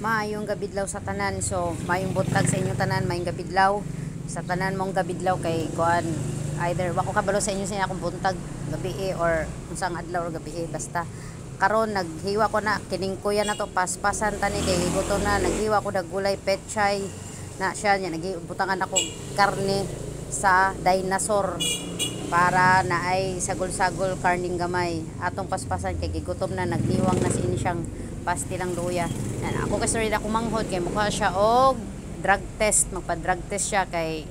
Maayong gabidlaw sa tanan. So, maayong buntag sa inyo tanan, maayong gabidlaw sa tanan mong gabidlaw kay kuan. Either wako kabalo sa inyo sa akong buntag gabi or unsang adlaw or gabi basta. Karon naghiwa ko na kining kuya na to paspasan tani kay gutom na naghiwa ko dag gulay petchay na siya nya nagibutangan ako karne sa dinosaur para na ay sagol-sagol karning gamay atong paspasan kay gigutom na nagniwang na si siyang pastilang luya. Yan, ako kasi rin ako manghod kay mukha siya og drug test, magpa-drug test siya kay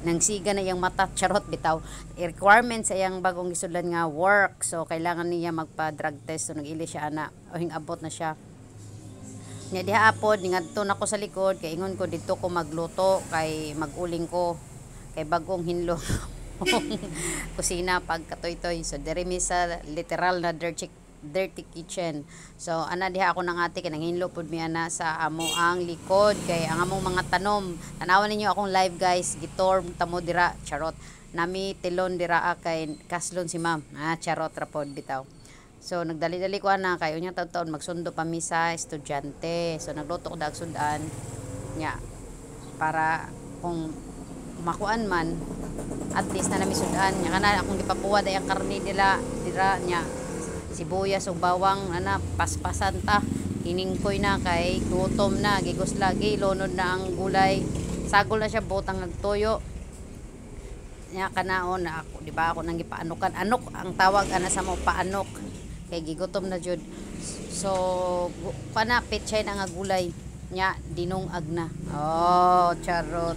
nangsiga na iyang mata, charot bitaw. Requirement sa iyang bagong gisudlan nga work. So kailangan niya magpa-drug test. So nag-ili siya ana, o hingabot na siya. Nya diha apod ningadto nako sa likod kay ingon ko dito ko magluto kay maguling ko kay bagong hinlo. Kusina pag katoy-toy. So diri mi sa literal na dirty kitchen. So ana diha ako nang ate kay nanghinlo pud mi ana sa amo ang likod kay ang among mga tanom. Tanawan ninyo akong live guys, gitorm tamo dira, charot. Nami tilon dira kay kaslon si ma'am. Charot ra pod bitaw. So nagdali-dali ko ana kay unya taon-taon magsundo pa mi sa estudyante. So nagluto ko dag sudan nya para kung makuan man at least na nami sudan nya kana akong gipapuwad ay ang karne dira nya sibuyas ug bawang ana paspasan ta hiningkoy na kay gutom na gigos lagi lonod na ang gulay sagol na siya butang nagtoyo nya kanaon na ako di ba ako nang gipaanukan anok ang tawag ana sa mo paanok kay gigutom na jud so pana petchay na nga gulay nya dinong agna oh charot.